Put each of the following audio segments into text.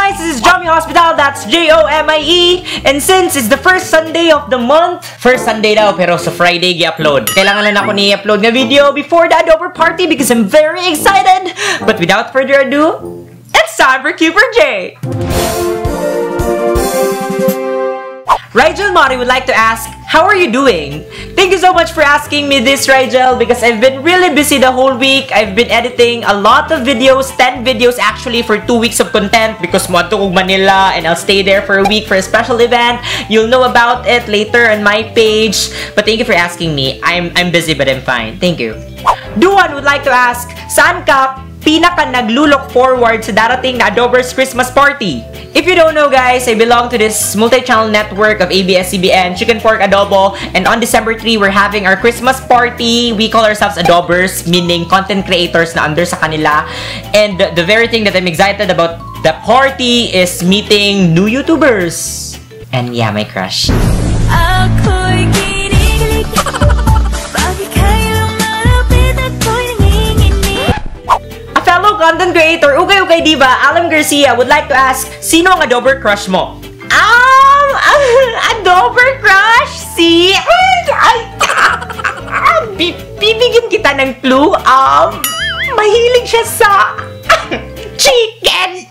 guys, this is Jomie Hospital, that's Jomie. And since it's the first Sunday of the month, first Sunday daw pero sa Friday i-upload. Kailangan lang ako ni-upload na video before the Adober party because I'm very excited. But without further ado, it's time for Q for J. Rigel Mari would like to ask, how are you doing? Thank you so much for asking me this, Rigel, because I've been really busy the whole week. I've been editing a lot of videos, 10 videos actually for 2 weeks of content because mo ato kong Manila and I'll stay there for a week for a special event. You'll know about it later on my page. But thank you for asking me. I'm busy but I'm fine. Thank you. Duan would like to ask, saan ka pinaka naglulok forward sa darating na Adober's Christmas party? If you don't know, guys, I belong to this multi-channel network of ABS-CBN, Chicken Pork Adobo, and on December 3, we're having our Christmas party. We call ourselves Adobers, meaning content creators na under sa kanila. And the very thing that I'm excited about the party is meeting new YouTubers. And yeah, my crush. Content creator, okay, diba? Alam Garcia would like to ask, sino ang Adober crush mo? Adober crush? Si... Bibigyan kita ng clue. Mahilig siya sa... chicken!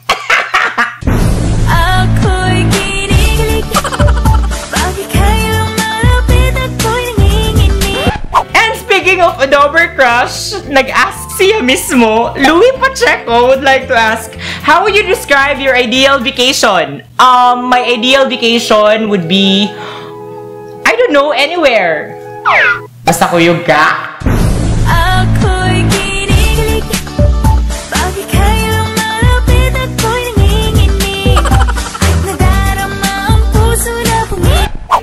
And speaking of Adober crush, nag-ask siya mismo, Louis Pacheco would like to ask, how would you describe your ideal vacation? My ideal vacation would be, I don't know, anywhere. Basta kuyog ka.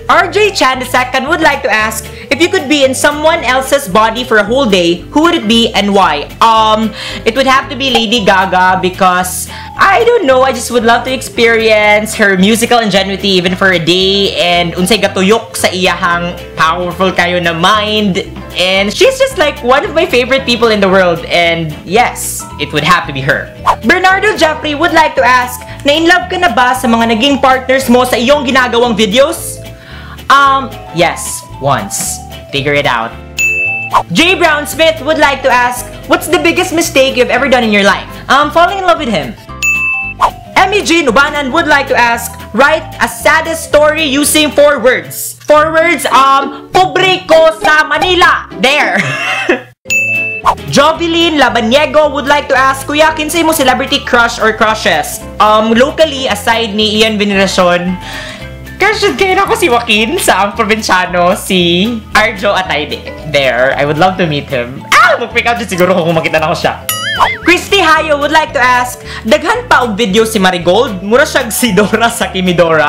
RJ Chan II would like to ask, if you could be in someone else's body for a whole day, who would it be and why? It would have to be Lady Gaga because, I don't know, I just would love to experience her musical ingenuity even for a day and unsay gatuyok sa iyahang powerful kayo na mind. And she's just like one of my favorite people in the world and yes, it would have to be her. Bernardo Jeffrey would like to ask, na-inlove ka na ba sa mga naging partners mo sa iyong ginagawang videos? Yes, once. Figure it out. J. Brown Smith would like to ask, what's the biggest mistake you've ever done in your life? Falling in love with him. Emmy G. Nubanan would like to ask, write a saddest story using 4 words. 4 words, pobre ko sa Manila. There. Jovelyn Labanyego would like to ask, Kuya, kinsay mo celebrity crush or crushes? Locally, aside ni Ian Veneracion, crush kayo na ako si Joaquin sa ang probinsyano, si Arjo Atayde. There, I would love to meet him. Mag-pick out siguro kung makita na ko siya. Christy Hayo would like to ask, daghan pa og video si Marigold? Mura siyag si Dora sa Kimidora.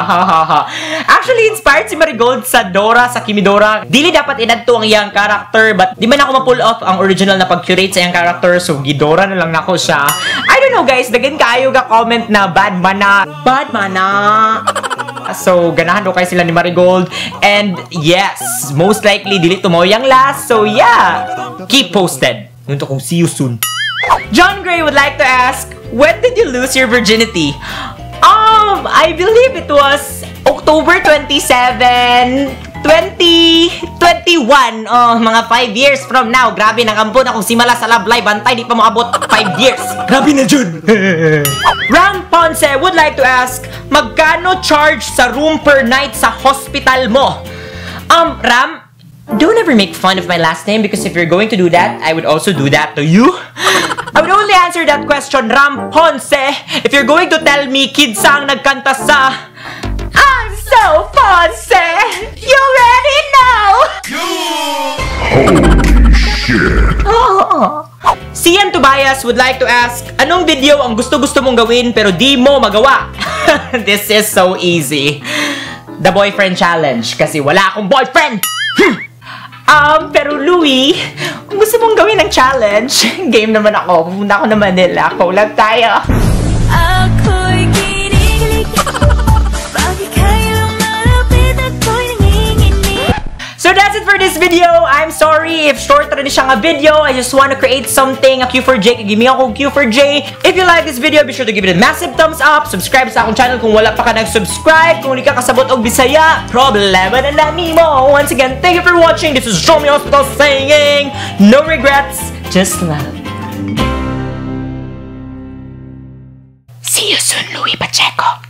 Actually, inspired si Marigold sa Dora sa Kimidora. Dili dapat inadto ang iyang character, but di man ako ma-pull off ang original na pag-curate sa iyang character, so gidora na lang nako siya. I don't know guys, daghan kaayo ga comment na bad mana. So, ganahan do kayo sila ni Marigold. And yes, most likely dili to mo yang last. So yeah, keep posted. Ngunto kong see you soon. John Gray would like to ask, when did you lose your virginity? I believe it was October 27, 2021. Mga 5 years from now. Grabe, nakampun akong simala sa Love Live. Bantay, di pa maabot 5 years. Grabe na dyan. Ram Ponce would like to ask, magkano charge sa room per night sa hospital mo? Ram, don't ever make fun of my last name because if you're going to do that, I would also do that to you. I would only answer that question, Ram Ponce, if you're going to tell me kids ang nagkanta sa I'm so Ponce, you already know! Holy shit! Sian Tobias would like to ask, anong video ang gusto-gusto mong gawin pero di mo magawa? This is so easy. The boyfriend challenge kasi wala akong boyfriend! Pero Louie, kung gusto mong gawin ng challenge, game naman ako. Pupunta ako na Manila. Collab tayo. So So that's it for this video. I'm sorry if short rin siya nga video. I just want to create something, a Q for J. Give me ako Q for J. If you like this video, be sure to give it a massive thumbs up. Subscribe sa akong channel kung wala pa ka nag-subscribe. Kung hindi ka kasabot og Bisaya, problema na lang mo. Once again, thank you for watching. This is Show Me Hospital saying, no regrets, just love. See you soon, Louis Pacheco.